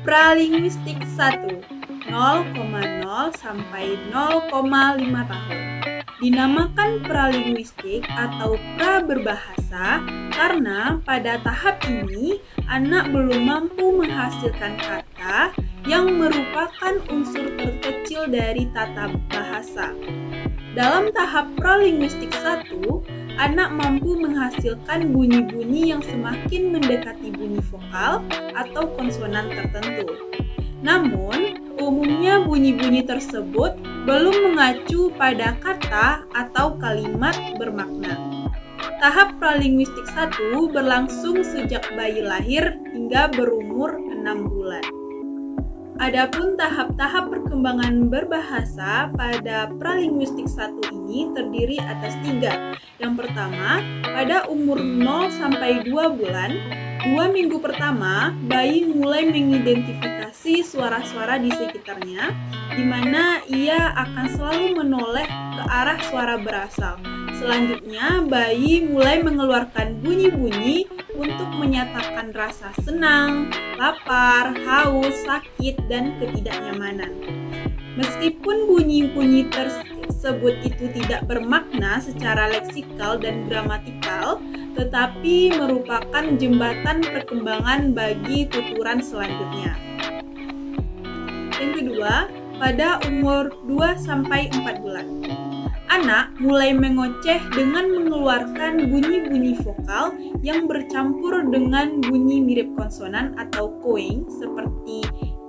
Pralinguistik 1, 0,0 sampai 0,5 tahun. Dinamakan pralinguistik atau pra-berbahasa karena pada tahap ini anak belum mampu menghasilkan kata yang merupakan unsur terkecil dari tata bahasa. Dalam tahap pralinguistik 1, anak mampu menghasilkan bunyi-bunyi yang semakin mendekati bunyi vokal atau konsonan tertentu. Namun, umumnya bunyi-bunyi tersebut belum mengacu pada kata atau kalimat bermakna. Tahap pralinguistik 1 berlangsung sejak bayi lahir hingga berumur 6 bulan. Adapun tahap-tahap perkembangan berbahasa pada pralinguistik 1 ini terdiri atas 3. Yang pertama, pada umur 0 sampai 2 bulan, 2 minggu pertama, bayi mulai mengidentifikasi suara-suara di sekitarnya, di mana ia akan selalu menoleh ke arah suara berasal. Selanjutnya, bayi mulai mengeluarkan bunyi-bunyi untuk menyatakan rasa senang, lapar, haus, sakit, dan ketidaknyamanan. Meskipun bunyi-bunyi tersebut itu tidak bermakna secara leksikal dan gramatikal, tetapi merupakan jembatan perkembangan bagi tuturan selanjutnya. Yang kedua, pada umur 2-4 bulan. Anak mulai mengoceh dengan mengeluarkan bunyi-bunyi vokal yang bercampur dengan bunyi mirip konsonan atau koing seperti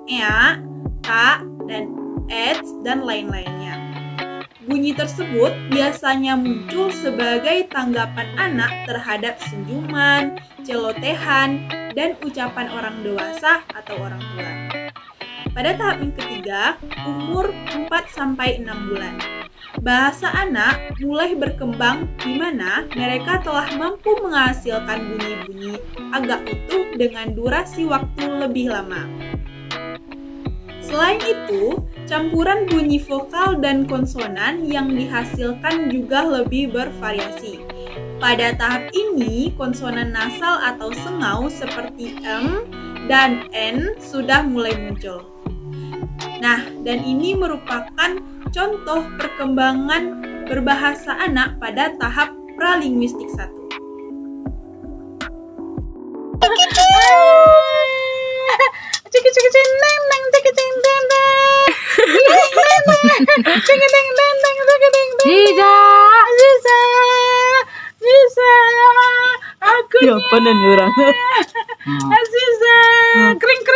ea, ka, dan ets, dan lain-lainnya. Bunyi tersebut biasanya muncul sebagai tanggapan anak terhadap senyuman, celotehan, dan ucapan orang dewasa atau orang tua. Pada tahap yang ketiga, umur 4-6 bulan. Bahasa anak mulai berkembang di mana mereka telah mampu menghasilkan bunyi-bunyi agak utuh dengan durasi waktu lebih lama. Selain itu, campuran bunyi vokal dan konsonan yang dihasilkan juga lebih bervariasi. Pada tahap ini, konsonan nasal atau sengau seperti m dan n sudah mulai muncul. Nah, dan ini merupakan contoh perkembangan berbahasa anak pada tahap pralinguistik 1. Bisa, aku ya apa nih orang? Aziza, kering.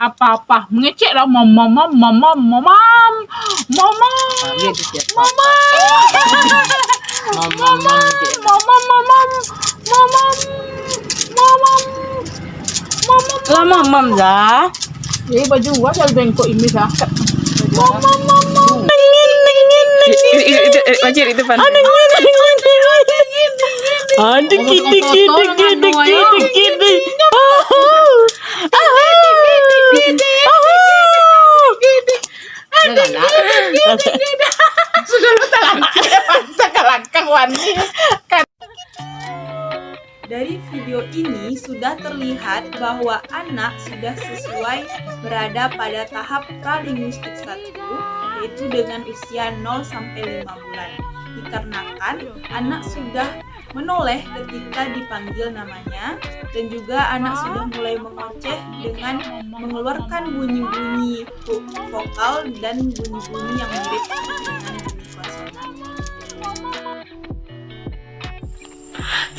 Apa? Mengecek lah, mama. Lah mamam za. Baju gua dari bengkok ini dah. Wajib itu pan. Ada kita. Sudah lu langkah wani. Dari video ini sudah terlihat bahwa anak sudah sesuai berada pada tahap pralinguistik 1, yaitu dengan usia 0-5 bulan. Dikarenakan anak sudah menoleh ketika dipanggil namanya, dan juga anak sudah mulai mengoceh dengan mengeluarkan bunyi-bunyi vokal dan bunyi-bunyi yang mirip dengan bunyi konsonan.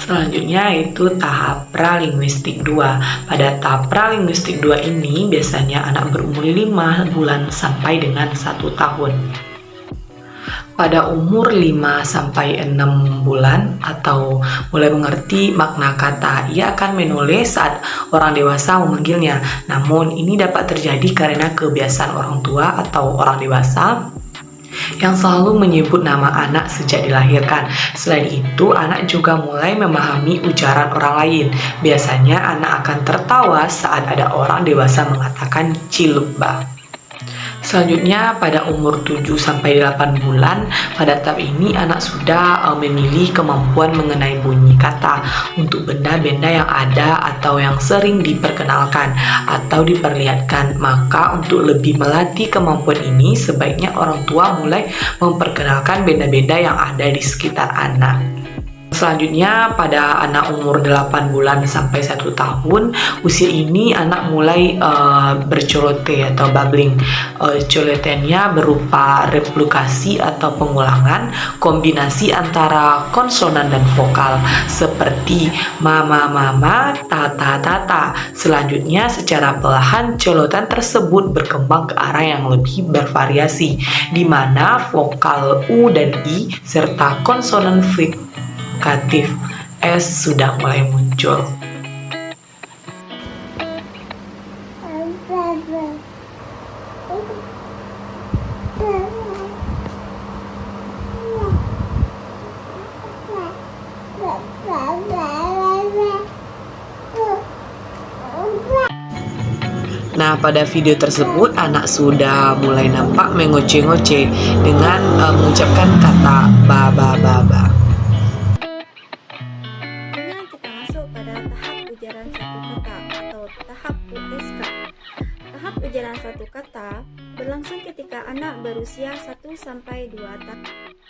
Selanjutnya itu tahap pralinguistik 2. Pada tahap pralinguistik 2 ini biasanya anak berumur 5 bulan sampai dengan 1 tahun. pada umur 5-6 bulan atau mulai mengerti makna kata, ia akan menulis saat orang dewasa memanggilnya. Namun ini dapat terjadi karena kebiasaan orang tua atau orang dewasa yang selalu menyebut nama anak sejak dilahirkan. Selain itu, anak juga mulai memahami ujaran orang lain. Biasanya anak akan tertawa saat ada orang dewasa mengatakan cilukba. Selanjutnya pada umur 7-8 bulan, pada tahap ini anak sudah memilih kemampuan mengenai bunyi kata untuk benda-benda yang ada atau yang sering diperkenalkan atau diperlihatkan. Maka untuk lebih melatih kemampuan ini, sebaiknya orang tua mulai memperkenalkan benda-benda yang ada di sekitar anak. Selanjutnya pada anak umur 8 bulan sampai 1 tahun, usia ini anak mulai bercolote atau babbling. Colotennya berupa replikasi atau pengulangan kombinasi antara konsonan dan vokal seperti mama mama, tata tata. Selanjutnya secara perlahan colotan tersebut berkembang ke arah yang lebih bervariasi, di mana vokal U dan I serta konsonan frikatif S sudah mulai muncul. Nah, pada video tersebut anak sudah mulai nampak mengoceh-ngoceh dengan mengucapkan kata ba ba ba ba. Kita masuk pada tahap ujaran satu kata atau tahap USK. Tahap ujaran satu kata berlangsung ketika anak berusia 1-2 tahun.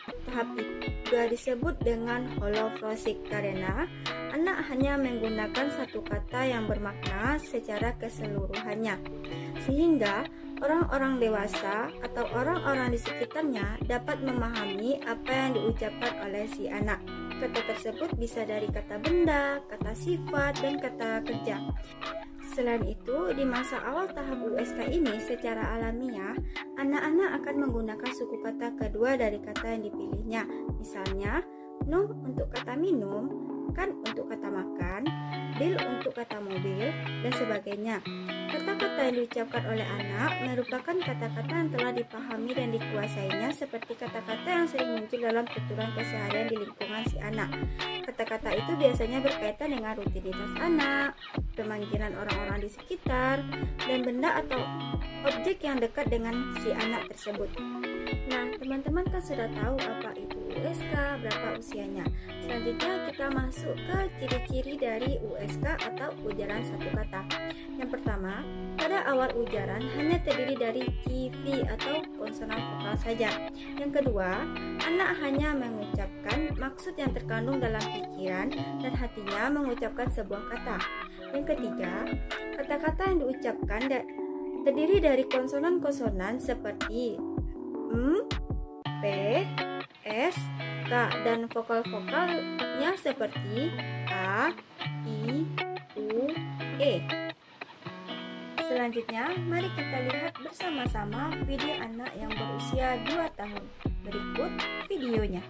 Tahap itu juga disebut dengan holofrosik karena anak hanya menggunakan satu kata yang bermakna secara keseluruhannya, sehingga orang-orang dewasa atau orang-orang di sekitarnya dapat memahami apa yang diucapkan oleh si anak. Kata tersebut bisa dari kata benda, kata sifat, dan kata kerja. Selain itu, di masa awal tahap USK ini secara alamiah, anak-anak akan menggunakan suku kata kedua dari kata yang dipilihnya. Misalnya, nom untuk kata minum, kan untuk kata makan, bil untuk kata mobil, dan sebagainya. Kata-kata yang diucapkan oleh anak merupakan kata-kata yang telah dipahami dan dikuasainya, seperti kata-kata yang sering muncul dalam tuturan keseharian di lingkungan si anak. Kata-kata itu biasanya berkaitan dengan rutinitas anak, pemanggilan orang-orang di sekitar, dan benda atau objek yang dekat dengan si anak tersebut. Nah, teman-teman kan sudah tahu apa itu USK, berapa usianya. Selanjutnya kita masuk ke ciri-ciri dari USK atau ujaran satu kata. Yang pertama, pada awal ujaran hanya terdiri dari CV atau konsonan vokal saja. Yang kedua, anak hanya mengucapkan maksud yang terkandung dalam pikiran dan hatinya mengucapkan sebuah kata. Yang ketiga, kata-kata yang diucapkan terdiri dari konsonan-konsonan seperti P, S, K, dan vokal-vokalnya seperti A, I, U, E. Selanjutnya, mari kita lihat bersama-sama video anak yang berusia 2 tahun. Berikut videonya.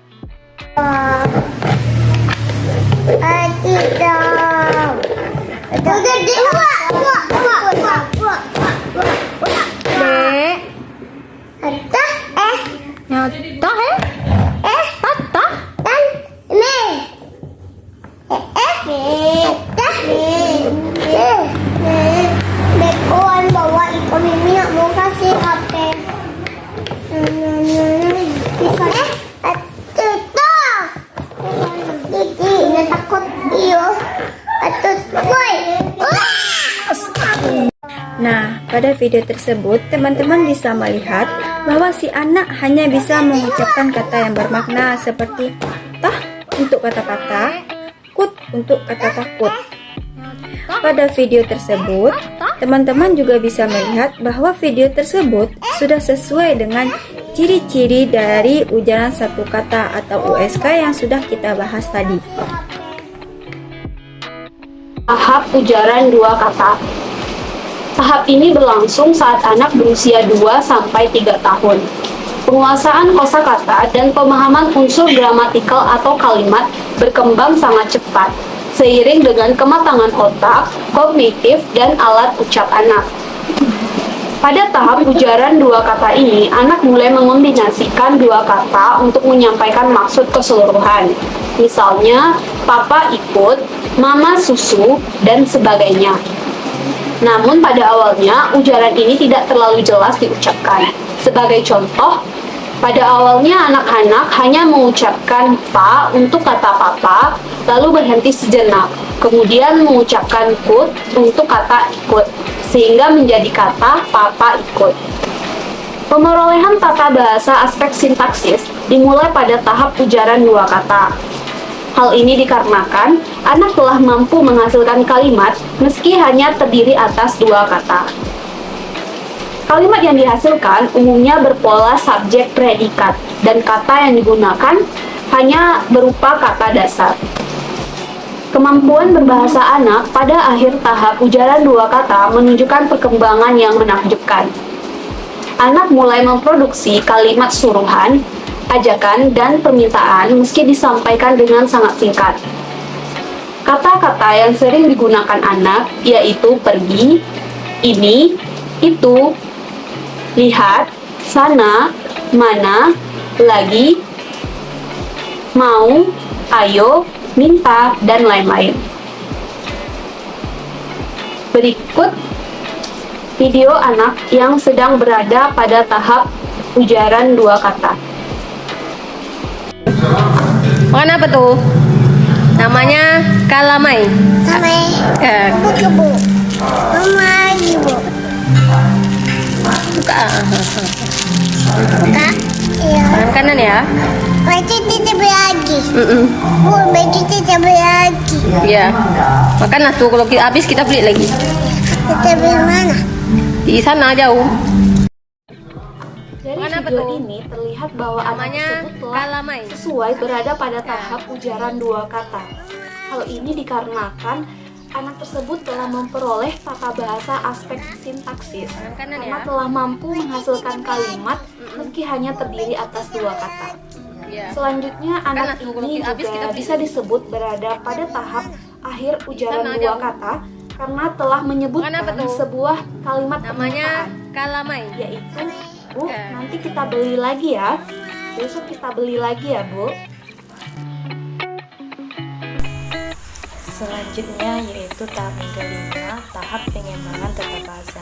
Nah, pada video tersebut, teman-teman bisa melihat bahwa si anak hanya bisa mengucapkan kata yang bermakna seperti tah untuk kata-kata, kut untuk kata takut. Pada video tersebut, teman-teman juga bisa melihat bahwa video tersebut sudah sesuai dengan ciri-ciri dari ujaran satu kata atau USK yang sudah kita bahas tadi. Tahap ujaran dua kata. Tahap ini berlangsung saat anak berusia 2-3 tahun. penguasaan kosakata dan pemahaman unsur gramatikal atau kalimat berkembang sangat cepat, seiring dengan kematangan otak, kognitif, dan alat ucap anak. Pada tahap ujaran dua kata ini, anak mulai mengombinasikan dua kata untuk menyampaikan maksud keseluruhan. Misalnya, papa ikut, mama susu, dan sebagainya. Namun pada awalnya, ujaran ini tidak terlalu jelas diucapkan. Sebagai contoh, pada awalnya anak-anak hanya mengucapkan pa untuk kata papa, lalu berhenti sejenak. Kemudian mengucapkan kut untuk kata ikut, sehingga menjadi kata papa ikut. Pemerolehan tata bahasa aspek sintaksis dimulai pada tahap ujaran dua kata. Hal ini dikarenakan anak telah mampu menghasilkan kalimat meski hanya terdiri atas dua kata. Kalimat yang dihasilkan umumnya berpola subjek predikat dan kata yang digunakan hanya berupa kata dasar. Kemampuan berbahasa anak pada akhir tahap ujaran dua kata menunjukkan perkembangan yang menakjubkan. Anak mulai memproduksi kalimat suruhan, ajakan, dan permintaan meski disampaikan dengan sangat singkat. Kata-kata yang sering digunakan anak yaitu pergi, ini, itu, lihat, sana, mana, lagi, mau, ayo, minta, dan lain-lain. Berikut video anak yang sedang berada pada tahap ujaran dua kata. Makan apa tuh? Namanya kalamai. Sampai kebu. Mama ibu. Buka. Kak, iya. Tangan kanan ya. Baju tidak lagi. Bu, baju tidak lagi. Iya. Makanlah tuh, kalau habis kita beli lagi. Kita beli mana? Di sana jauh. Dari Mana video betul? ini terlihat bahwa Namanya anak tersebut telah kalamai. sesuai berada pada tahap ujaran dua kata. Hal ini dikarenakan anak tersebut telah memperoleh tata bahasa aspek sintaksis Kanan karena ya. telah mampu menghasilkan kalimat meski hanya terdiri atas dua kata. Iya. Selanjutnya anak tuh, kalau ini habis kita juga beli. bisa disebut berada pada tahap akhir ujaran sana dua jauh. kata karena telah menyebutkan Makan apa tuh? sebuah kalimat Namanya permintaan, kalamai. yaitu Bu, nanti kita beli lagi ya. Besok kita beli lagi ya, Bu. Selanjutnya yaitu tahap yang kelima, tahap pengembangan tata bahasa.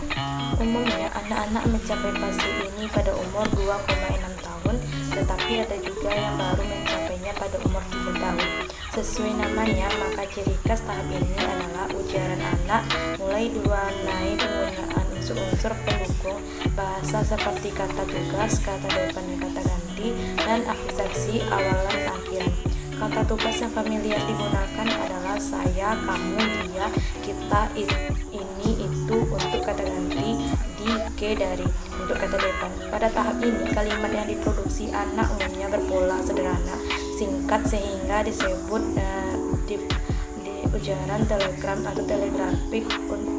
Umumnya anak-anak mencapai fase ini pada umur 2,6 tahun, tetapi ada juga yang baru mencapainya pada umur 3 tahun. Sesuai namanya, maka ciri khas tahap ini adalah ujaran anak mulai diwarnai penggunaan unsur-unsur pendukung bahasa seperti kata tugas, kata depan dan kata ganti, dan afiksasi awalan akhiran. Kata tugas yang familiar digunakan adalah saya, kamu, dia, kita, ini, itu untuk kata ganti, di, ke, dari untuk kata depan. Pada tahap ini, kalimat yang diproduksi anak umumnya berpola sederhana, singkat sehingga disebut di ujaran telegram atau telegrafik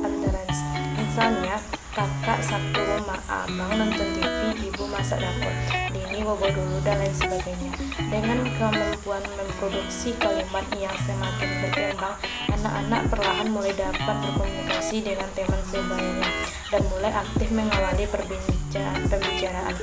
utterance. Misalnya, kakak Sabtu rumah, abang nonton TV, ibu masak dapur, Dini bobo dulu, dan lain sebagainya. Dengan kemampuan memproduksi kalimat yang semakin berkembang, anak-anak perlahan mulai dapat berkomunikasi dengan teman sebayanya dan mulai aktif mengawali pembicaraan.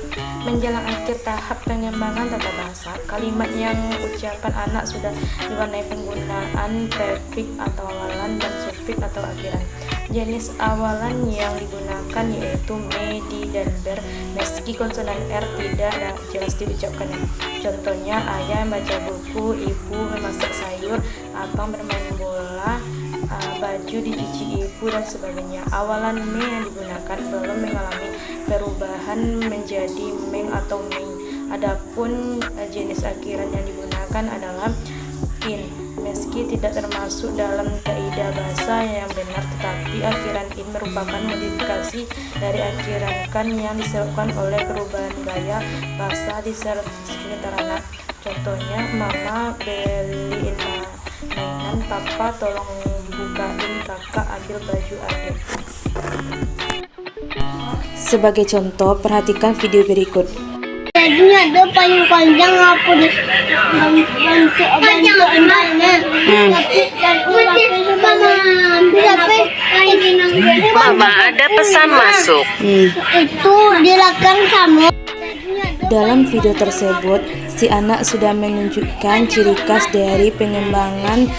Menjelang akhir tahap pengembangan tata bahasa, kalimat yang ucapan anak sudah diwarnai penggunaan prefix atau awalan dan suffix atau akhiran. Jenis awalan yang digunakan yaitu me, di, dan ber, meski konsonan R tidak jelas diucapkannya. Contohnya, ayah membaca buku, ibu memasak sayur, abang bermain bola, baju dicuci ibu, dan sebagainya. Awalan me yang digunakan belum mengalami perubahan menjadi meng atau meng. Adapun jenis akhiran yang digunakan adalah in, meski tidak termasuk dalam kaidah bahasa yang benar, tetapi akhiran in merupakan modifikasi dari akhiran kan yang disebabkan oleh perubahan gaya bahasa di sekitar anak. Contohnya, mama beliin mainan, papa tolong bukain, kakak ambil baju adik. Sebagai contoh, perhatikan video berikut. Jadinya ada paling panjang aku di bantu anaknya. Tapi Mama, ada pesan masuk. itu dilakukan kamu. Dalam video tersebut, si anak sudah menunjukkan ciri khas dari pengembangan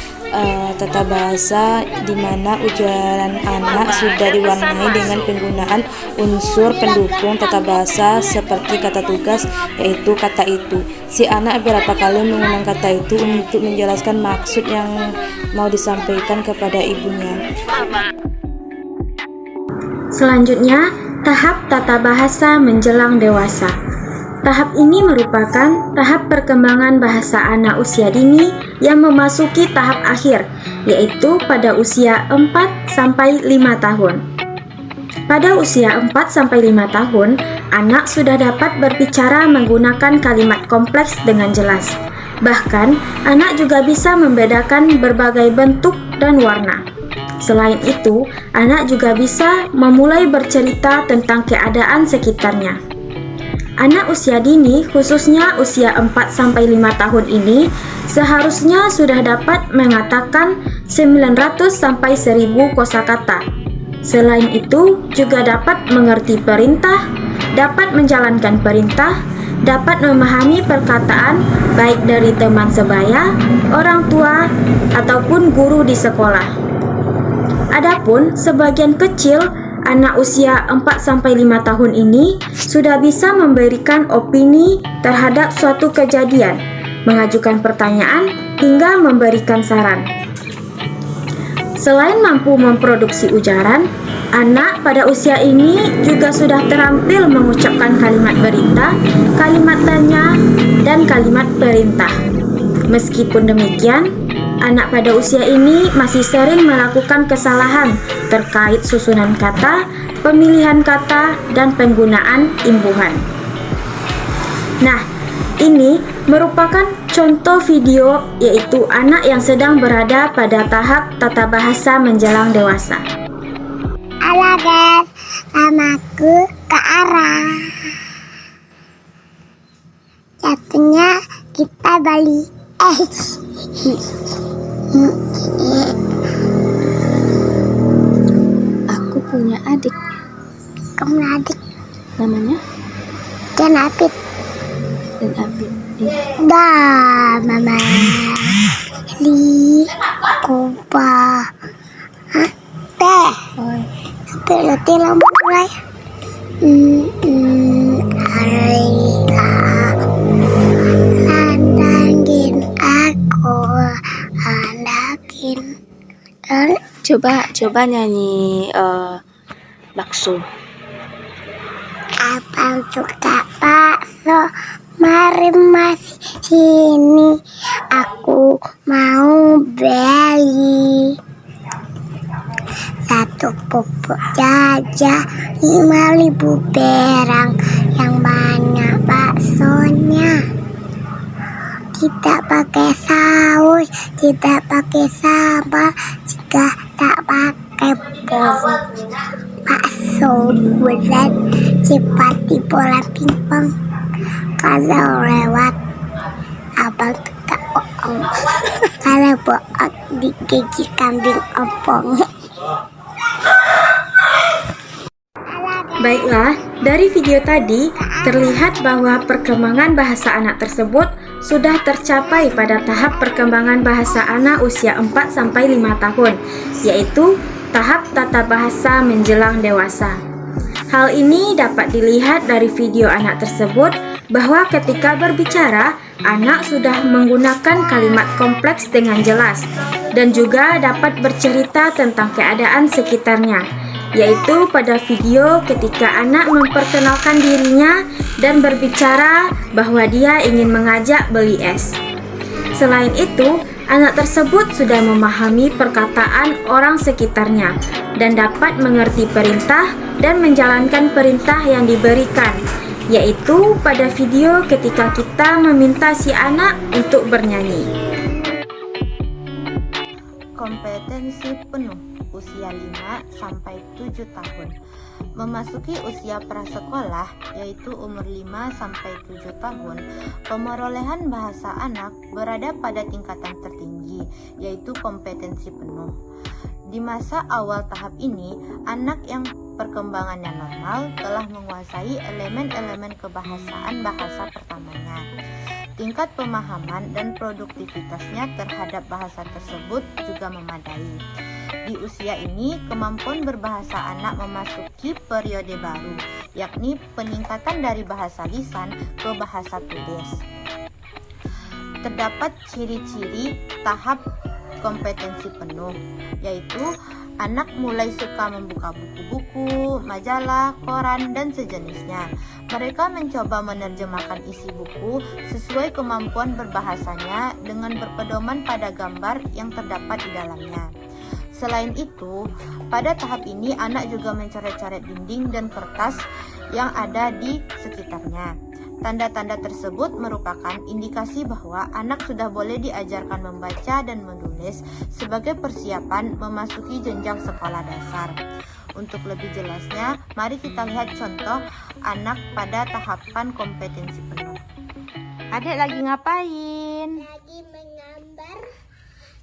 tata bahasa, di mana ujaran anak sudah diwarnai dengan penggunaan unsur pendukung tata bahasa seperti kata tugas, yaitu kata itu. Si anak beberapa kali menggunakan kata itu untuk menjelaskan maksud yang mau disampaikan kepada ibunya. Selanjutnya, tahap tata bahasa menjelang dewasa. Tahap ini merupakan tahap perkembangan bahasa anak usia dini yang memasuki tahap akhir, yaitu pada usia 4-5 tahun. Pada usia 4-5 tahun, anak sudah dapat berbicara menggunakan kalimat kompleks dengan jelas. Bahkan, anak juga bisa membedakan berbagai bentuk dan warna. Selain itu, anak juga bisa memulai bercerita tentang keadaan sekitarnya. Anak usia dini, khususnya usia 4-5 tahun ini, seharusnya sudah dapat mengatakan 900-1000 kosakata. Selain itu, juga dapat mengerti perintah, dapat menjalankan perintah, dapat memahami perkataan baik dari teman sebaya, orang tua, ataupun guru di sekolah. Adapun sebagian kecil anak usia 4-5 tahun ini sudah bisa memberikan opini terhadap suatu kejadian, mengajukan pertanyaan, hingga memberikan saran. Selain mampu memproduksi ujaran, anak pada usia ini juga sudah terampil mengucapkan kalimat berita, kalimat tanya, dan kalimat perintah. Meskipun demikian, anak pada usia ini masih sering melakukan kesalahan terkait susunan kata, pemilihan kata, dan penggunaan imbuhan. Nah, ini merupakan contoh video, yaitu anak yang sedang berada pada tahap tata bahasa menjelang dewasa. Halo guys, namaku ke arah. Jatuhnya kita Bali. Aku punya adik. Kamu adik Namanya dan Apit. dan Abid. Dah, mama. Li, kupa. Teh. Tapi letih lama mulai. Landangin aku, landangin. Coba nyanyi bakso. Abang suka bakso, mari mas sini, aku mau beli. Satu pupuk jajah 5.000 perang, yang banyak baksonya. Tidak pakai saus, tidak pakai sambal, jika tak pakai bumbu. Bakso bulat seperti bola pingpong, kalau lewat abang tukar bohong, kalau bohong digigit kambing opong. Baiklah, dari video tadi terlihat bahwa perkembangan bahasa anak tersebut sudah tercapai pada tahap perkembangan bahasa anak usia 4-5 tahun, yaitu tahap tata bahasa menjelang dewasa. Hal ini dapat dilihat dari video anak tersebut bahwa ketika berbicara, anak sudah menggunakan kalimat kompleks dengan jelas dan juga dapat bercerita tentang keadaan sekitarnya, yaitu pada video ketika anak memperkenalkan dirinya dan berbicara bahwa dia ingin mengajak beli es. Selain itu, anak tersebut sudah memahami perkataan orang sekitarnya dan dapat mengerti perintah dan menjalankan perintah yang diberikan, yaitu pada video ketika kita meminta si anak untuk bernyanyi. Kompetensi penuh. usia 5 sampai 7 tahun. Memasuki usia prasekolah, yaitu umur 5 sampai 7 tahun, pemerolehan bahasa anak berada pada tingkatan tertinggi, yaitu kompetensi penuh. Di masa awal tahap ini, anak yang perkembangannya normal telah menguasai elemen-elemen kebahasaan bahasa pertamanya. Tingkat pemahaman dan produktivitasnya terhadap bahasa tersebut juga memadai. Di usia ini, kemampuan berbahasa anak memasuki periode baru, yakni peningkatan dari bahasa lisan ke bahasa tulis. Terdapat ciri-ciri tahap kompetensi penuh, yaitu anak mulai suka membuka buku-buku, majalah, koran, dan sejenisnya. Mereka mencoba menerjemahkan isi buku sesuai kemampuan berbahasanya dengan berpedoman pada gambar yang terdapat di dalamnya. Selain itu, pada tahap ini anak juga mencoret-coret dinding dan kertas yang ada di sekitarnya. Tanda-tanda tersebut merupakan indikasi bahwa anak sudah boleh diajarkan membaca dan menulis sebagai persiapan memasuki jenjang sekolah dasar. Untuk lebih jelasnya, mari kita lihat contoh anak pada tahapan kompetensi penuh. Adik lagi ngapain? Lagi menggambar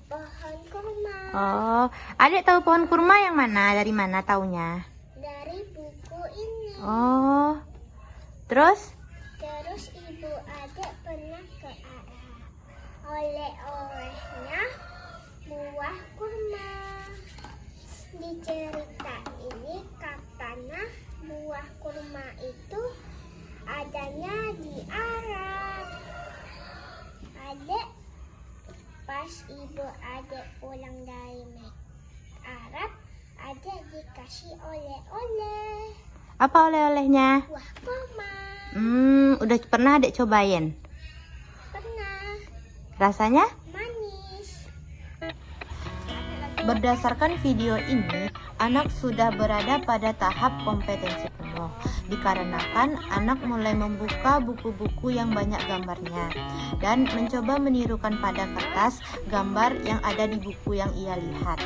pohon kurma. Oh, adik tahu pohon kurma yang mana? Dari mana taunya? Dari buku ini. Oh, terus? Terus ibu adik pernah ke arah oleh-olehnya buah kurma. Di cerita ini katanya buah kurma itu adanya di Arab. Adik pas ibu adik pulang dari Arab, adik dikasih oleh-oleh. Apa oleh-olehnya? Buah kurma. Udah pernah adik cobain? Pernah. Rasanya? Manis. Berdasarkan video ini, anak sudah berada pada tahap kompetensi penuh, dikarenakan anak mulai membuka buku-buku yang banyak gambarnya dan mencoba menirukan pada kertas gambar yang ada di buku yang ia lihat.